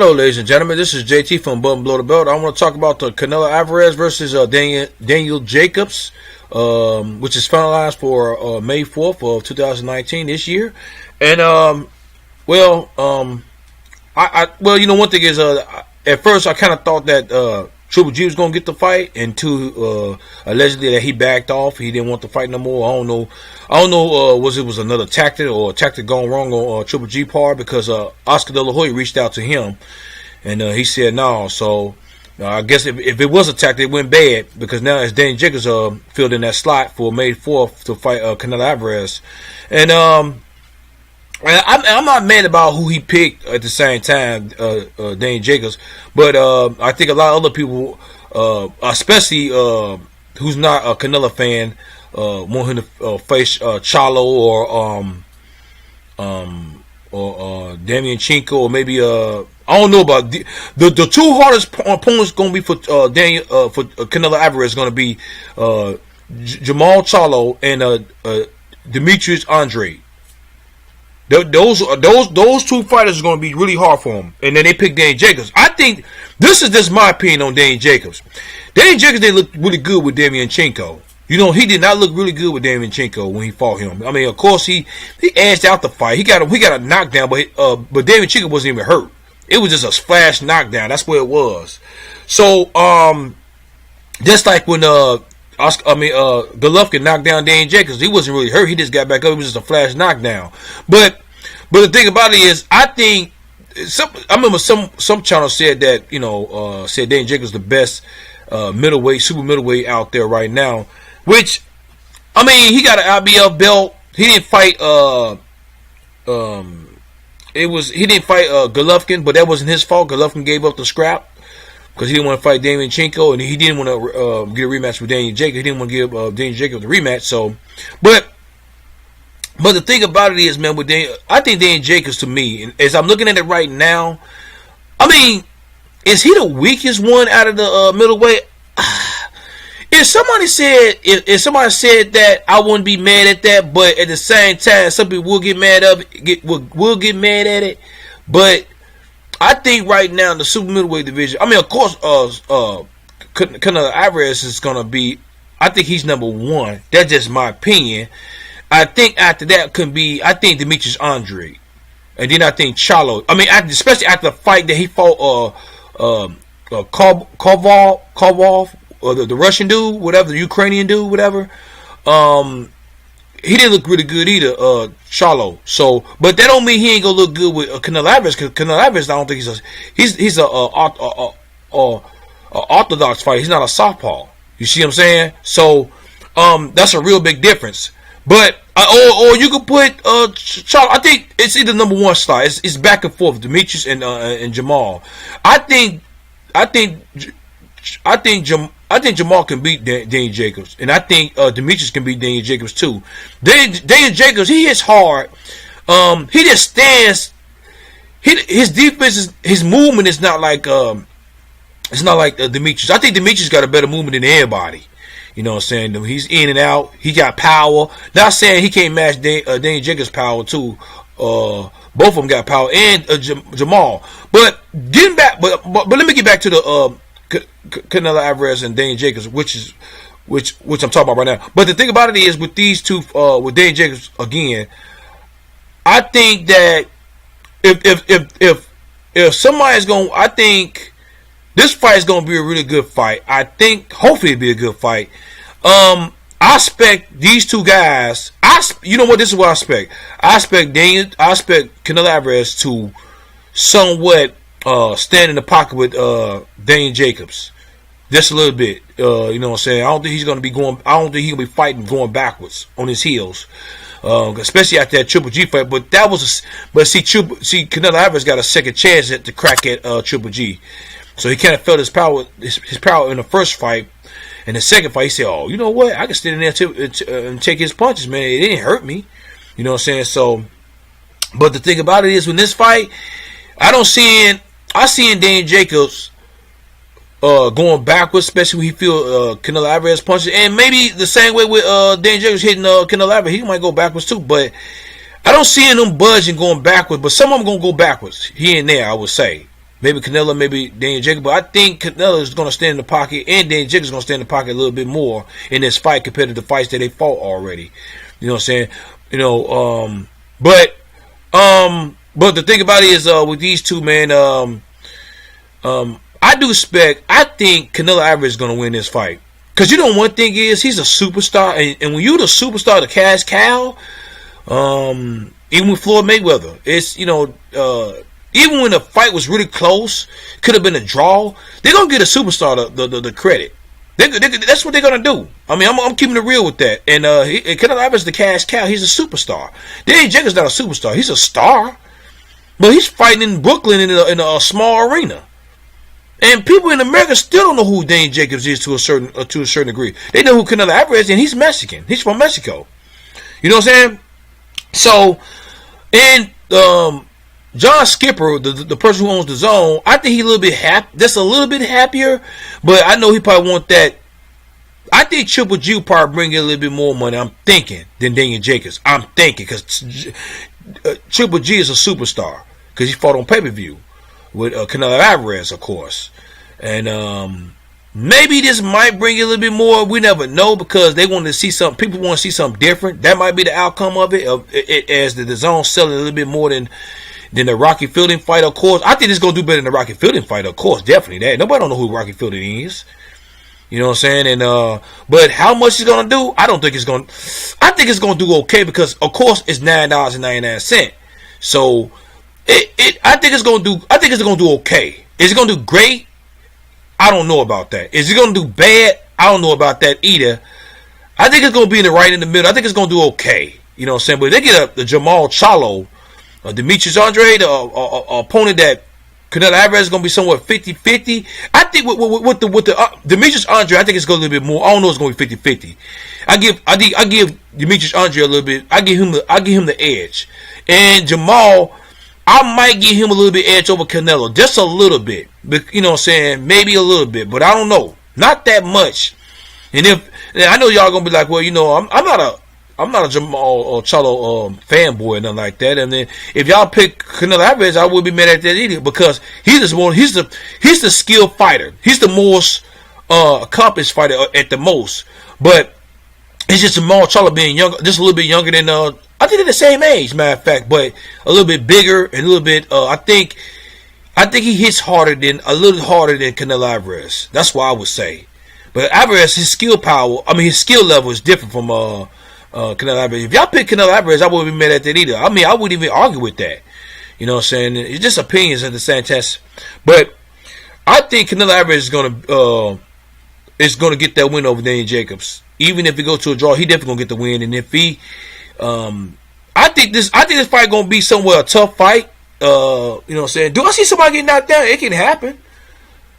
Hello, ladies and gentlemen. This is JT from Bum Below the Belt. I want to talk about the Canelo Alvarez versus Daniel Jacobs, which is finalized for May 4th of 2019 this year. And one thing is, at first I kind of thought that Triple G was gonna get the fight, and two, allegedly that he backed off. He didn't want the fight no more. I don't know. Was it another tactic or a tactic gone wrong on Triple G part, because Oscar De La Hoya reached out to him, and he said no. So I guess if it was a tactic, it went bad, because now it's Daniel Jacobs filled in that slot for May 4th to fight Canelo Alvarez, and I'm not mad about who he picked at the same time, Daniel Jacobs, but I think a lot of other people, especially who's not a Canelo fan, want him to face Charlo or Damian Chinko, or maybe I don't know about the two hardest opponents going to be for Canelo Alvarez is going to be Jamal Charlo and Demetrius Andre. Those two fighters are going to be really hard for him. And then they pick Daniel Jacobs. I think this is just my opinion on Daniel Jacobs. Daniel Jacobs didn't look really good with Damian Chinko. You know, he did not look really good with Damian Chinko when he fought him. I mean, of course, he edged out the fight. He got a knockdown, but Damian Chinko wasn't even hurt. It was just a flash knockdown. That's where it was. So, just like when Golovkin knocked down Daniel Jacobs, he wasn't really hurt. He just got back up. It was just a flash knockdown. But the thing about it is, I think I remember some channel said that, said Daniel Jacobs the best middleweight, super middleweight out there right now. Which, I mean, he got an IBF belt. He didn't fight he didn't fight Golovkin, but that wasn't his fault. Golovkin gave up the scrap because he didn't want to fight Damian Chinko, and he didn't want to get a rematch with Daniel Jacobs. He didn't want to give Daniel Jacobs the rematch. So, but the thing about it is, man, I think Daniel Jacobs, to me, and as I'm looking at it right now, I mean, is he the weakest one out of the middleweight? If somebody said that, I wouldn't be mad at that. But at the same time, some people will get mad at it. But I think right now in the super middleweight division, I mean, of course, Canelo Alvarez is gonna be. I think he's number one. That's just my opinion. I think after that I think Demetrius Andre, and then I think Charlo. I mean, especially after the fight that he fought Kovalev, or the Russian dude, whatever, the Ukrainian dude, whatever. He didn't look really good either, Charlo. So, but that don't mean he ain't gonna look good with Canelo Alvarez, because Canelo Alvarez, I don't think he's a orthodox fighter. He's not a southpaw. You see what I'm saying? So, that's a real big difference. But or you could put Charlo. I think it's either number one slot. It's back and forth, Demetrius and Jamal. I think Jamal can beat Daniel Jacobs, and I think Demetrius can beat Daniel Jacobs too. Daniel Jacobs, he hits hard. He just stands. His defense his movement is not like Demetrius. I think Demetrius got a better movement than everybody. You know what I'm saying? He's in and out. He got power. Not saying he can't match Daniel Jacobs' power too. Both of them got power, and Jamal. But getting back, but let me get back to the Canelo Alvarez and Daniel Jacobs, which I'm talking about right now. But the thing about it is, with these two, with Daniel Jacobs again, I think that if somebody's going, I think this fight is going to be a really good fight. I think hopefully it'll be a good fight. I expect these two guys. You know what? This is what I expect. I expect Canelo Alvarez to somewhat stand in the pocket with Daniel Jacobs, just a little bit. You know what I'm saying? I don't think he's gonna be fighting going backwards on his heels, especially after that Triple G fight. But Canelo Alvarez got a second chance to crack at Triple G, so he kind of felt his power in the first fight. In the second fight, he said, "Oh, you know what? I can stand in there and take his punches, man. It didn't hurt me." You know what I'm saying? So, but the thing about it is, when this fight, I seen Daniel Jacobs going backwards, especially when he feel Canelo Alvarez punches, and maybe the same way with Daniel Jacobs hitting Canelo Alvarez, he might go backwards too. But I don't see them budging going backwards. But some of them gonna go backwards here and there, I would say. Maybe Canelo, maybe Daniel Jacobs. But I think Canelo is going to stand in the pocket, and Daniel Jacobs is going to stand in the pocket a little bit more in this fight compared to the fights that they fought already. You know what I'm saying? You know, but the thing about it is, with these two, man, I think Canelo Alvarez is going to win this fight. Because you know one thing is, he's a superstar, and when you're the superstar, the cash cow, even with Floyd Mayweather, it's, you know, even when the fight was really close, could have been a draw, they're going to get a superstar the credit. That's what they're going to do. I mean, I'm keeping it real with that. And Canelo Alvarez is the cash cow. He's a superstar. Daniel Jacobs is not a superstar. He's a star. But he's fighting in Brooklyn in a small arena. And people in America still don't know who Daniel Jacobs is to a certain degree. They know who Canelo Alvarez is, and he's Mexican. He's from Mexico. You know what I'm saying? So, and John Skipper, the person who owns the Zone, I think he's a little bit happier, but I know he probably want that. I think Triple G will probably bring in a little bit more money, I'm thinking, than Daniel Jacobs. I'm thinking, because Triple G is a superstar, because he fought on pay-per-view with Canelo Alvarez, of course. And maybe this might bring in a little bit more. We never know, because they want to see something. People want to see something different. That might be the outcome of it, as the Zone selling a little bit more than the Rocky Fielding fight, of course. I think it's going to do better than the Rocky Fielding fight, of course. Definitely that. Nobody don't know who Rocky Fielding is. You know what I'm saying? And but how much it's going to do, I don't think it's going to. I think it's going to do okay, because, of course, it's $9.99. So I think it's going to do. I think it's going to do okay. Is it going to do great? I don't know about that. Is it going to do bad? I don't know about that either. I think it's going to be right in the middle. I think it's going to do okay. You know what I'm saying? But if they get the Jamal Charlo, Demetrius Andre, the opponent that Canelo Alvarez is going to be somewhat 50-50. I think with the Demetrius Andre, I think it's going to be a little bit more. I don't know it's going to be 50-50. I give Demetrius Andre a little bit. I give him the edge. And Jamal, I might give him a little bit edge over Canelo, just a little bit. But, you know what I'm saying? Maybe a little bit, but I don't know. Not that much. And I know y'all gonna be like, well, you know, I'm not a Jamal or Charlo fanboy or nothing like that. And then if y'all pick Canelo Alvarez, I wouldn't be mad at that either, because he's the skilled fighter. He's the most accomplished fighter at the most. But it's just Jamal Charlo being younger, just a little bit younger than I think they're the same age, matter of fact, but a little bit bigger and a little bit. I think he hits a little harder than Canelo Alvarez. That's what I would say. But Alvarez, his skill level is different from Canelo Alvarez. If y'all pick Canelo Alvarez, I wouldn't be mad at that either. I mean, I wouldn't even argue with that. You know what I'm saying? It's just opinions at the same test. But I think Canelo Alvarez is gonna get that win over Daniel Jacobs. Even if he goes to a draw, he definitely gonna get the win. And if he, I think this fight gonna be somewhat a tough fight. You know what I'm saying? Do I see somebody get knocked down? It can happen.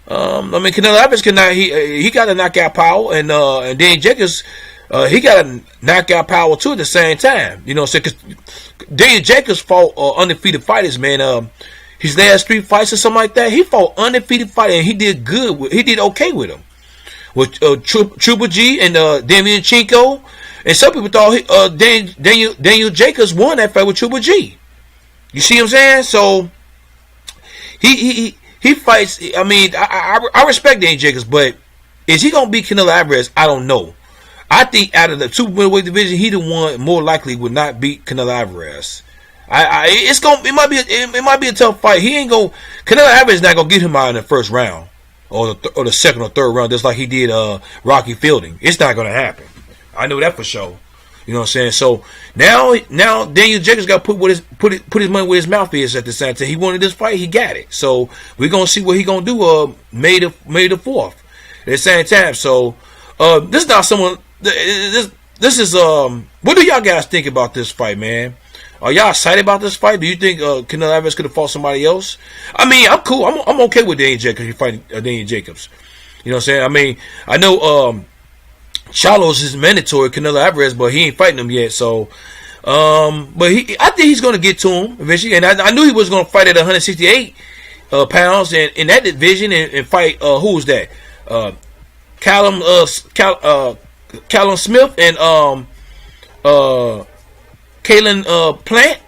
I mean, Canelo Alvarez he got a knockout power, and Daniel Jacobs, he got a knockout power too at the same time. You know what I'm saying? Because Daniel Jacobs fought undefeated fighters, man. His last 3 fights or something like that, he fought undefeated fighters, and he did good. He did okay with them. With Triple G and Damian Chinko, and some people thought Daniel Jacobs won that fight with Triple G. You see what I'm saying? So he fights. I mean, I respect Daniel Jacobs, but is he gonna beat Canelo Alvarez? I don't know. I think out of the super middleweight division, he the one more likely would not beat Canelo Alvarez. It might be a tough fight. Canelo Alvarez is not gonna get him out in the first round or the second or third round, just like he did Rocky Fielding. It's not gonna happen. I know that for sure. You know what I'm saying? So now Daniel Jacobs got to put his money where his mouth is at the same time. He wanted this fight, he got it. So we're gonna see what he gonna do May the 4th at the same time. So this is not someone. This is what do y'all guys think about this fight, man? Are y'all excited about this fight? Do you think Canelo Alvarez could have fought somebody else? I mean, I'm cool. I'm okay with Daniel Jacobs. He fighting Daniel Jacobs. You know what I'm saying? I mean, I know Charlo's is mandatory, Canelo Alvarez, but he ain't fighting him yet. So, but I think he's gonna get to him eventually. And I knew he was gonna fight at 168 pounds in that division and fight who was that? Callum Smith and Kalen Plant.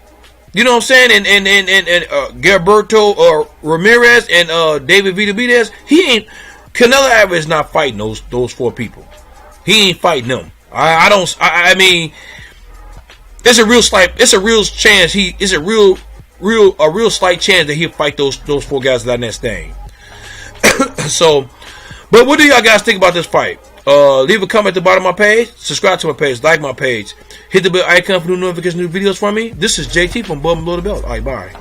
You know what I'm saying? And Gilberto Ramirez and David Benavidez. He ain't. Canelo Alvarez not fighting those 4 people. He ain't fighting them. I mean, it's a real slight. It's a real chance. It's a real slight chance that he'll fight those 4 guys that next thing. So, but what do y'all guys think about this fight? Leave a comment at the bottom of my page. Subscribe to my page. Like my page. Hit the bell icon for new notifications, new videos from me. This is JT from Bum Below the Belt. All right, bye.